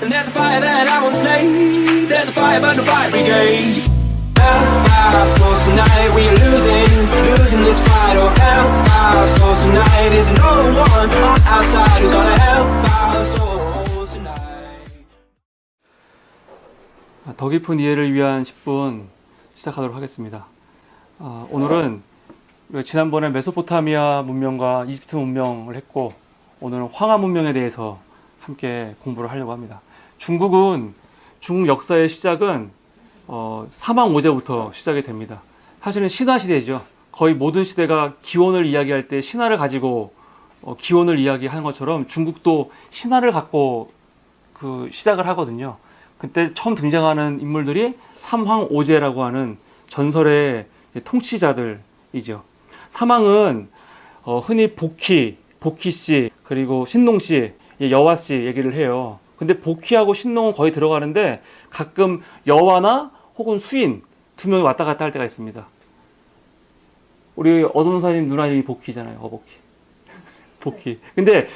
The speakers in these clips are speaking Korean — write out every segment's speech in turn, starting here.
And there's a fire that I won't slay. There's a fire but no fire brigade. Our souls tonight, we are losing this fight. Oh, help our souls tonight. There's no one on our side who's gonna help our souls tonight. 더 깊은 이해를 위한 10분 시작하도록 하겠습니다. 오늘은 지난번에 메소포타미아 문명과 이집트 문명을 했고, 오늘은 황하 문명에 대해서 함께 공부를 하려고 합니다. 중국 역사의 시작은 사망 오제부터 시작이 됩니다. 사실은 신화 시대죠. 거의 모든 시대가 기원을 이야기할 때 신화를 가지고 기원을 이야기하는 것처럼 중국도 신화를 갖고 시작을 하거든요. 그때 처음 등장하는 인물들이 삼황오제라고 하는 전설의 통치자들이죠. 사망은 흔히 복희씨 그리고 신농씨, 여화씨 얘기를 해요. 근데 복희하고 신농은 거의 들어가는데 가끔 여화나 혹은 수인 두 명이 왔다 갔다 할 때가 있습니다. 우리 어선사님 누나님이 복희잖아요. 복희. 근데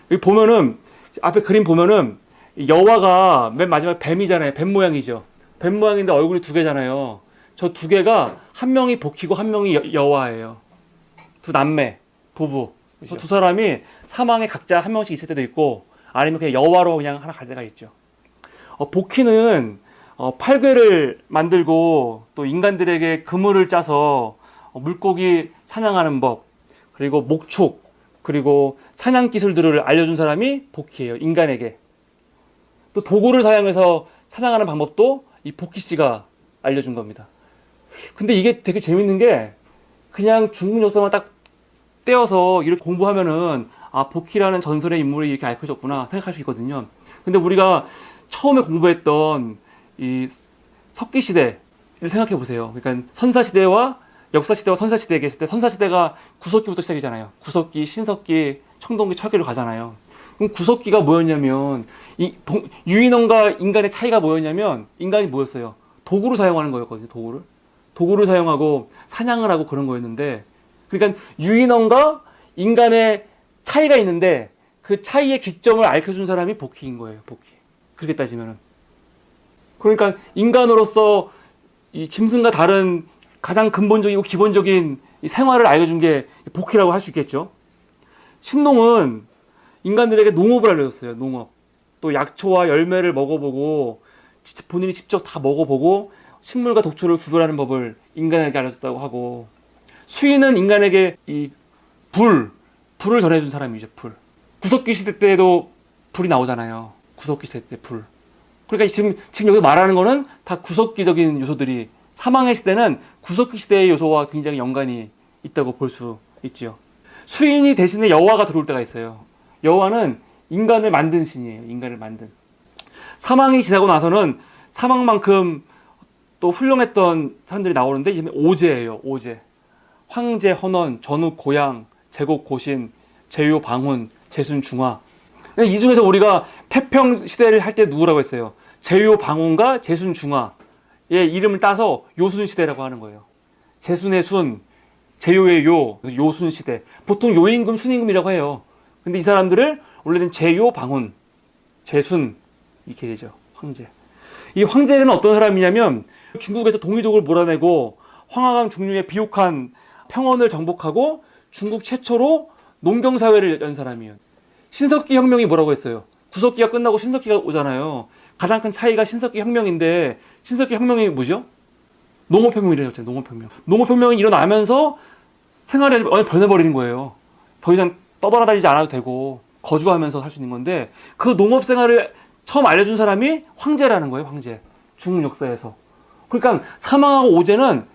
여기 보면은 앞에 그림 보면은 여화가 맨 마지막에 뱀이잖아요. 뱀 모양이죠. 뱀 모양인데 얼굴이 두 개잖아요. 저 두 개가 한 명이 복희고 한 명이 여화예요. 두 남매, 부부. 저 두 사람이 사망에 각자 한 명씩 있을 때도 있고, 아니면 그냥 여화로 그냥 하나 갈 때가 있죠. 복희는 팔괘를 만들고 또 인간들에게 그물을 짜서 물고기 사냥하는 법, 그리고 목축, 그리고 사냥 기술들을 알려준 사람이 복희예요. 인간에게. 또 도구를 사용해서 사냥하는 방법도 이 복희 씨가 알려준 겁니다. 근데 이게 되게 재밌는 게, 그냥 중국 역사만 딱 떼어서 이렇게 공부하면은 복희라는 전설의 인물이 이렇게 알려졌구나 생각할 수 있거든요. 근데 우리가 처음에 공부했던 이 석기시대를 생각해 보세요. 그러니까 선사시대와 역사시대와 선사시대에 계실 때, 선사시대가 구석기부터 시작이잖아요. 구석기, 신석기, 청동기, 철기로 가잖아요. 그럼 구석기가 뭐였냐면, 유인원과 인간의 차이가 뭐였냐면, 인간이 뭐였어요? 도구를 사용하는 거였거든요. 도구를 사용하고 사냥을 하고 그런 거였는데, 그러니까 유인원과 인간의 차이가 있는데 그 차이의 기점을 알려준 사람이 복희인 거예요. 복희. 그렇게 따지면은. 그러니까 인간으로서 이 짐승과 다른 가장 근본적이고 기본적인 이 생활을 알려준 게 복희라고 할 수 있겠죠. 신농은 인간들에게 농업을 알려줬어요. 농업. 또 약초와 열매를 먹어보고 본인이 직접 다 먹어보고 식물과 독초를 구별하는 법을 인간에게 알려줬다고 하고, 수인은 인간에게 이 불을 전해준 사람이죠. 구석기 시대 때도 불이 나오잖아요. 구석기 시대 때 불. 그러니까 지금 여기 말하는 거는 다 구석기적인 요소들이, 사망의 시대는 구석기 시대의 요소와 굉장히 연관이 있다고 볼 수 있죠. 수인이 대신에 여화가 들어올 때가 있어요. 여화는 인간을 만든 신이에요. 인간을 만든. 사망이 지나고 나서는 사망만큼 또 훌륭했던 사람들이 나오는데, 이제 오제예요. 오제. 황제, 헌원, 전욱, 고양, 제곡, 고신, 제요, 방훈, 제순, 중화. 이 중에서 우리가 태평 시대를 할 때 누구라고 했어요? 제요, 방훈과 제순, 중화의 이름을 따서 요순 시대라고 하는 거예요. 제순의 순, 제요의 요순 시대. 보통 요임금, 순임금이라고 해요. 근데 이 사람들을 원래는 제요, 방훈, 제순 이렇게 되죠. 황제. 이 황제는 어떤 사람이냐면, 중국에서 동이족을 몰아내고 황하강 중류의 비옥한 평원을 정복하고 중국 최초로 농경사회를 연 사람이에요. 신석기 혁명이 뭐라고 했어요? 구석기가 끝나고 신석기가 오잖아요. 가장 큰 차이가 신석기 혁명인데, 신석기 혁명이 뭐죠? 농업혁명이래요. 농업혁명이 일어나면서 생활이 완전 변해버리는 거예요. 더 이상 떠돌아다니지 않아도 되고 거주하면서 할 수 있는 건데, 그 농업생활을 처음 알려준 사람이 황제라는 거예요. 황제. 중국 역사에서. 그러니까 사망하고 오제는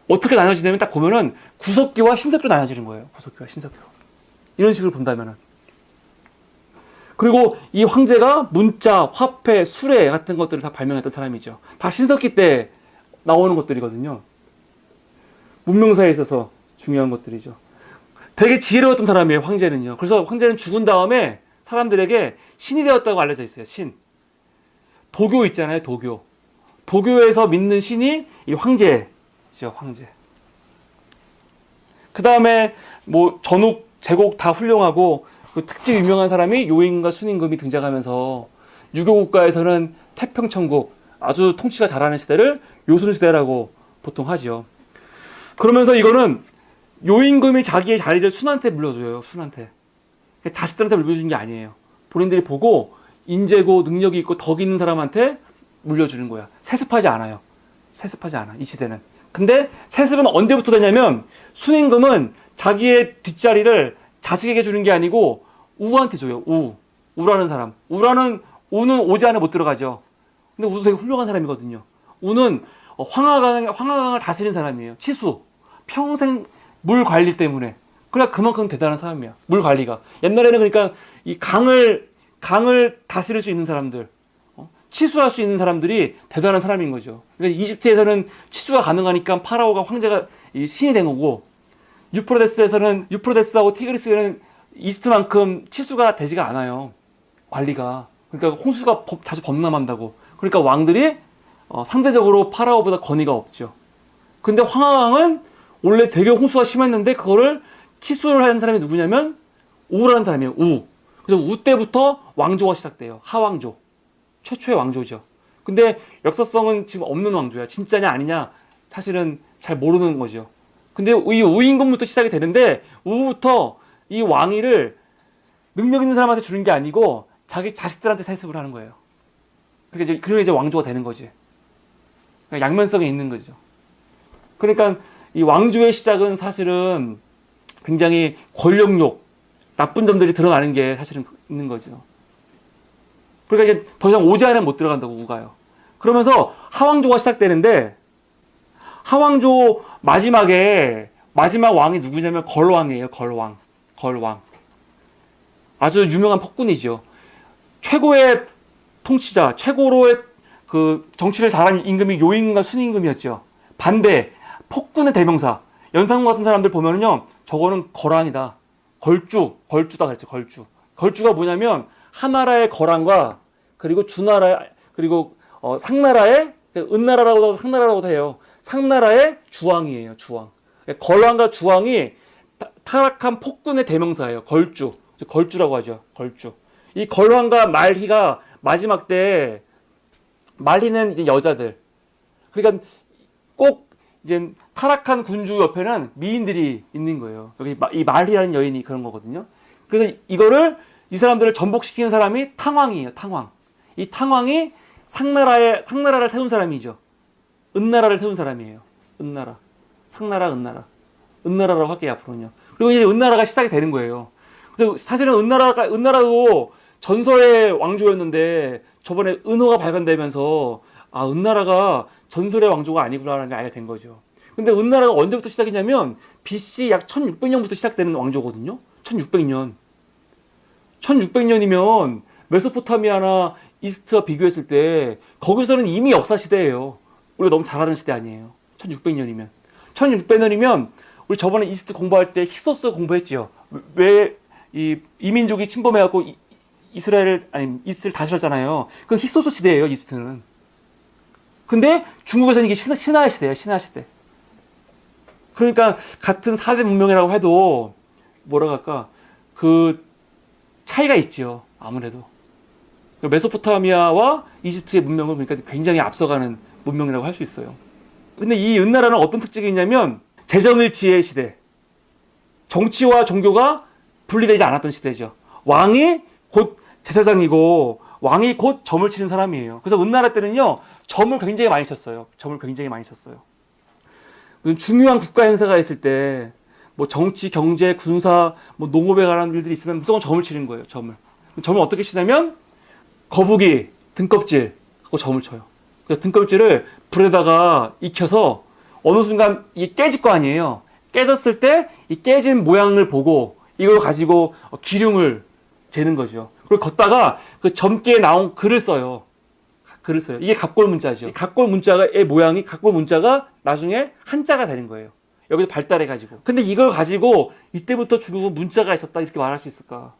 어떻게 나눠지냐면, 딱 보면은 구석기와 신석기로 나눠지는 거예요. 구석기와 신석기로. 이런 식으로 본다면은. 그리고 이 황제가 문자, 화폐, 수레 같은 것들을 다 발명했던 사람이죠. 다 신석기 때 나오는 것들이거든요. 문명사에 있어서 중요한 것들이죠. 되게 지혜로웠던 사람이에요, 황제는요. 그래서 황제는 죽은 다음에 사람들에게 신이 되었다고 알려져 있어요. 신. 도교 있잖아요. 도교에서 믿는 신이 이 황제. 황제. 그 다음에 뭐 전욱, 제곡 다 훌륭하고, 그 특히 유명한 사람이 요임과 순임금이 등장하면서 유교 국가에서는 태평천국, 아주 통치가 잘하는 시대를 요순시대라고 보통 하죠. 그러면서 이거는 요임금이 자기의 자리를 순한테 물려줘요. 순한테. 자식들한테 물려주는 게 아니에요. 본인들이 보고 인재고 능력이 있고 덕이 있는 사람한테 물려주는 거야. 세습하지 않아요. 세습하지 않아. 이 시대는. 근데 세습은 언제부터 되냐면 순임금은 자기의 뒷자리를 자식에게 주는 게 아니고 우한테 줘요. 우라는 사람. 우는 오지 안에 못 들어가죠. 근데 우도 되게 훌륭한 사람이거든요. 우는 황하강을 다스린 사람이에요. 치수. 평생 물 관리 때문에. 그래 그만큼 대단한 사람이야. 물 관리가. 옛날에는 그러니까 이 강을 다스릴 수 있는 사람들, 치수할 수 있는 사람들이 대단한 사람인 거죠. 그러니까 이집트에서는 치수가 가능하니까 파라오가 황제가 신이 된 거고, 유프라데스하고 티그리스는 이집트만큼 치수가 되지가 않아요. 관리가. 그러니까 홍수가 자주 범람한다고. 그러니까 왕들이 상대적으로 파라오보다 권위가 없죠. 근데 황하강은 원래 되게 홍수가 심했는데 그거를 치수를 하는 사람이 누구냐면 우라는 사람이에요. 그래서 우 때부터 왕조가 시작돼요. 하왕조. 최초의 왕조죠. 근데 역사성은 지금 없는 왕조야. 진짜냐 아니냐 사실은 잘 모르는 거죠. 근데 이 우임금부터 시작이 되는데 우부터 이 왕위를 능력 있는 사람한테 주는 게 아니고 자기 자식들한테 세습을 하는 거예요. 그러니까 이제 왕조가 되는 거지. 그러니까 양면성이 있는 거죠. 그러니까 이 왕조의 시작은 사실은 굉장히 권력욕, 나쁜 점들이 드러나는 게 사실은 있는 거죠. 그러니까 이제 더 이상 오지 안에 못 들어간다고 우가요. 그러면서 하왕조가 시작되는데 하왕조 마지막 왕이 누구냐면 걸왕이에요. 걸왕. 아주 유명한 폭군이죠. 최고의 통치자, 최고로의 그 정치를 잘한 임금이 요임금과 순임금이었죠. 반대 폭군의 대명사. 연산군 같은 사람들 보면은요, 저거는 걸왕이다. 걸주다 그랬죠. 걸주가 뭐냐면 하나라의 거랑과 그리고 주나라 그리고 상나라의 은나라라고도 상나라라고도 해요. 상나라의 주왕이에요. 주왕. 걸왕과 주왕이 타락한 폭군의 대명사예요. 걸주라고 하죠. 걸주. 이 걸왕과 말희가 마지막 때 말희는 이제 여자들. 그러니까 꼭 이제 타락한 군주 옆에는 미인들이 있는 거예요. 여기 이 말희라는 여인이 그런 거거든요. 그래서 이 사람들을 전복시키는 사람이 탕왕이에요. 탕왕. 이 탕왕이 상나라를 세운 사람이죠. 은나라를 세운 사람이에요. 은나라. 상나라, 은나라라고 할게요, 앞으로는요. 그리고 이제 은나라가 시작이 되는 거예요. 근데 사실은 은나라도 전설의 왕조였는데 저번에 은호가 발견되면서 은나라가 전설의 왕조가 아니구나라는 걸 알게 된 거죠. 근데 은나라가 언제부터 시작이냐면 BC 약 1600년부터 시작되는 왕조거든요. 1600년. 1600년이면 메소포타미아나 이집트와 비교했을 때 거기서는 이미 역사 시대예요. 우리가 너무 잘 아는 시대 아니에요. 1600년이면 우리 저번에 이집트 공부할 때 힉소스 공부했죠. 왜 이민족이 침범해갖고 이집트를 다스렸잖아요. 그 힉소스 시대예요. 이집트는. 근데 중국에서는 이게 신화의 시대예요. 신화 시대. 그러니까 같은 4대 문명이라고 해도 뭐라 할까 그 차이가 있죠. 아무래도 메소포타미아와 이집트의 문명을 그러니까 굉장히 앞서가는 문명이라고 할 수 있어요. 근데 이 은나라는 어떤 특징이 있냐면 재정일치의 시대. 정치와 종교가 분리되지 않았던 시대죠. 왕이 곧 제사장이고 왕이 곧 점을 치는 사람이에요. 그래서 은나라 때는요 점을 굉장히 많이 쳤어요. 중요한 국가 행사가 있을 때 뭐 정치, 경제, 군사, 뭐 농업에 관한 일들이 있으면 무조건 점을 치는 거예요. 점을 어떻게 치냐면 거북이 등껍질 하고 점을 쳐요. 그래서 등껍질을 불에다가 익혀서 어느 순간 이게 깨질 거 아니에요. 깨졌을 때 이 깨진 모양을 보고 이걸 가지고 기륭을 재는 거죠. 그리고 걷다가 그 점괘에 나온 글을 써요. 이게 갑골 문자죠. 갑골 문자가 나중에 한자가 되는 거예요. 여기서 발달해가지고. 근데 이걸 가지고 이때부터 중국은 문자가 있었다 이렇게 말할 수 있을까?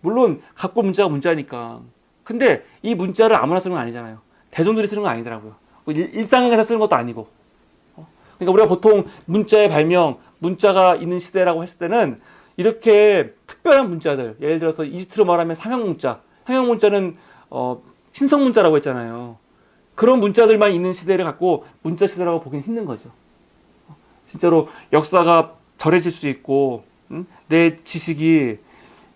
물론 갑골 문자가 문자니까. 근데 이 문자를 아무나 쓰는 건 아니잖아요. 대중들이 쓰는 건 아니더라고요. 일상에서 쓰는 것도 아니고. 그러니까 우리가 보통 문자의 발명, 문자가 있는 시대라고 했을 때는 이렇게 특별한 문자들, 예를 들어서 이집트로 말하면 상형 문자는 신성 문자라고 했잖아요. 그런 문자들만 있는 시대를 갖고 문자 시대라고 보기는 힘든 거죠. 진짜로 역사가 절해질 수 있고, 내 지식이,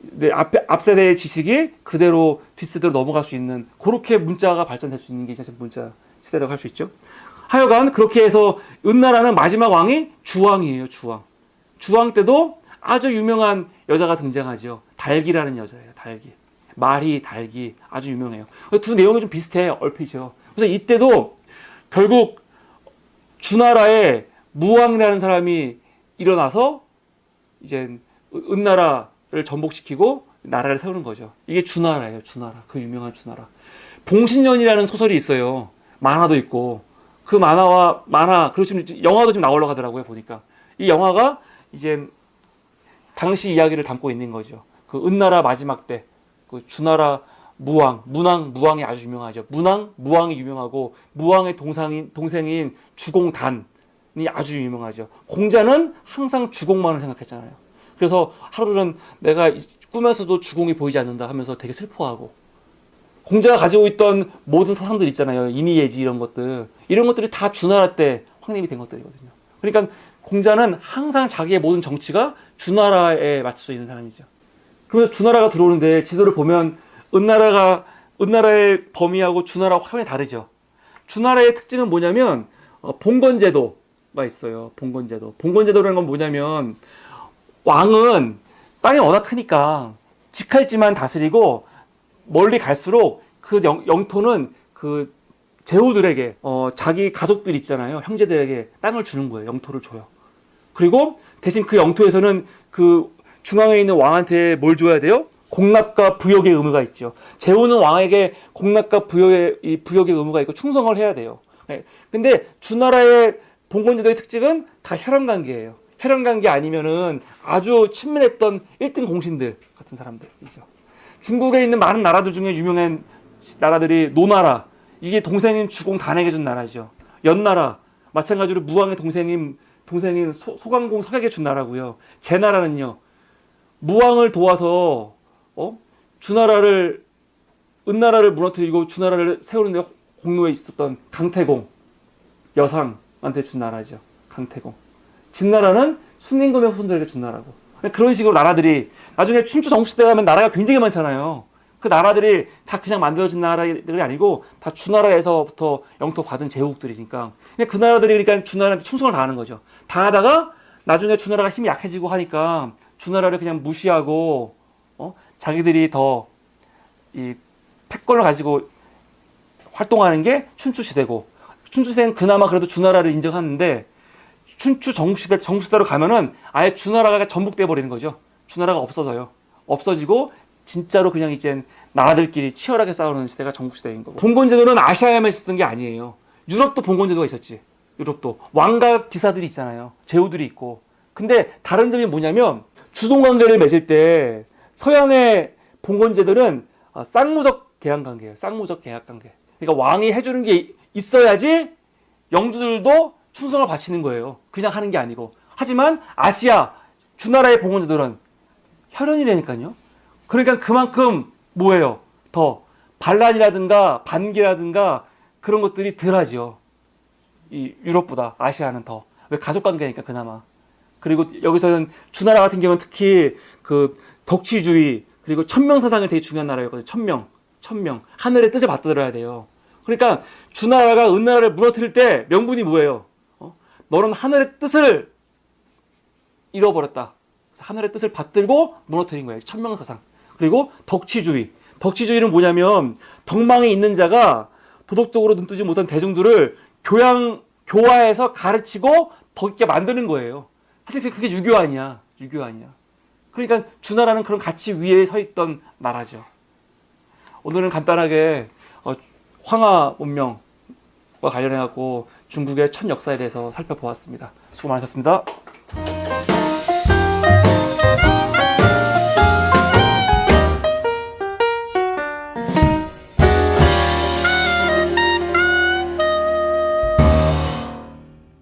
내 앞 세대의 지식이 그대로 뒷세대로 넘어갈 수 있는, 그렇게 문자가 발전될 수 있는 게 사실 문자 시대라고 할 수 있죠. 하여간 그렇게 해서 은나라는 마지막 왕이 주왕이에요. 주왕 때도 아주 유명한 여자가 등장하죠. 달기라는 여자예요. 달기. 말이, 달기. 아주 유명해요. 두 내용이 좀 비슷해요. 얼핏이죠. 그래서 이때도 결국 주나라에 무왕이라는 사람이 일어나서 이제 은나라를 전복시키고 나라를 세우는 거죠. 이게 주나라예요. 주나라. 그 유명한 주나라. 봉신년이라는 소설이 있어요. 만화도 있고. 그 만화, 그리고 지금 영화도 좀 나오려고 하더라고요. 보니까. 이 영화가 이제 당시 이야기를 담고 있는 거죠. 그 은나라 마지막 때, 그 주나라 무왕이 아주 유명하죠. 무왕이 유명하고, 무왕의 동생인 주공단이 아주 유명하죠. 공자는 항상 주공만을 생각했잖아요. 그래서 하루는 내가 꿈에서도 주공이 보이지 않는다 하면서 되게 슬퍼하고, 공자가 가지고 있던 모든 사상들 있잖아요. 인의예지 이런 것들이 다 주나라 때 확립이 된 것들이거든요. 그러니까 공자는 항상 자기의 모든 정치가 주나라에 맞춰져 있는 사람이죠. 그러면서 주나라가 들어오는데 지도를 보면 은나라의 범위하고 주나라와 화면이 다르죠. 주나라의 특징은 뭐냐면 봉건제도가 있어요. 봉건제도라는 건 뭐냐면 왕은 땅이 워낙 크니까 직할지만 다스리고 멀리 갈수록 그 영토는 그 제후들에게 자기 가족들 있잖아요. 형제들에게 땅을 주는 거예요. 영토를 줘요. 그리고 대신 그 영토에서는 그 중앙에 있는 왕한테 뭘 줘야 돼요? 공납과 부역의 의무가 있죠. 제후는 왕에게 공납과 부역의 의무가 있고 충성을 해야 돼요. 근데 주나라의 봉건제도의 특징은 다 혈연관계예요. 혈연관계 아니면은 아주 친밀했던 1등 공신들 같은 사람들이죠. 중국에 있는 많은 나라들 중에 유명한 나라들이 노나라, 이게 동생인 주공단에게 준 나라죠. 연나라, 마찬가지로 무왕의 동생인 소강공 석에게 준 나라고요. 제나라는요, 무왕을 도와서 은나라를 무너뜨리고 주나라를 세우는데 공로에 있었던 강태공 여상한테 준 나라죠. 강태공. 진나라는 순임금의 후손들에게 준 나라고. 그런 식으로 나라들이 나중에 춘추 전국시대 가면 나라가 굉장히 많잖아요. 그 나라들이 다 그냥 만들어진 나라들이 아니고 다 주나라에서부터 영토 받은 제국들이니까 그 나라들이 그러니까 주나라한테 충성을 다하는 거죠. 다 하다가 나중에 주나라가 힘이 약해지고 하니까 주나라를 그냥 무시하고 자기들이 더 이 패권을 가지고 활동하는 게 춘추 시대고, 춘추 시대는 그나마 그래도 주나라를 인정하는데 춘추 정시대로 가면은 아예 주나라가 전복돼 버리는 거죠. 주나라가 없어져요. 없어지고 진짜로 그냥 이제 나라들끼리 치열하게 싸우는 시대가 전국시대인 거고. 봉건제도는 아시아에만 있었던 게 아니에요. 유럽도 봉건제도가 있었지. 유럽도 왕과 기사들이 있잖아요. 제후들이 있고. 근데 다른 점이 뭐냐면 주종관계를 맺을 때 서양의 봉건제들은 쌍무적 계약관계예요. 쌍무적 계약관계. 그러니까 왕이 해주는 게 있어야지 영주들도 충성을 바치는 거예요. 그냥 하는 게 아니고. 하지만 아시아 주나라의 봉건제들은 혈연이 되니까요. 그러니까 그만큼 뭐예요? 더 반란이라든가 반기라든가 그런 것들이 덜하죠. 이 유럽보다 아시아는 더. 왜 가족관계니까 그나마. 그리고 여기서는 주나라 같은 경우는 특히 그 덕치주의 그리고 천명사상이 되게 중요한 나라였거든요. 천명. 하늘의 뜻을 받들어야 돼요. 그러니까 주나라가 은나라를 무너뜨릴 때 명분이 뭐예요? 너는 하늘의 뜻을 잃어버렸다. 하늘의 뜻을 받들고 무너뜨린 거예요. 천명사상. 그리고 덕치주의는 뭐냐면 덕망에 있는 자가 도덕적으로 눈뜨지 못한 대중들을 교화해서 가르치고 덕 있게 만드는 거예요. 사실 그게 유교 아니야. 그러니까 주나라는 그런 가치 위에 서 있던 나라죠. 오늘은 간단하게 황하 문명과 관련해갖고 중국의 첫 역사에 대해서 살펴보았습니다. 수고 많으셨습니다.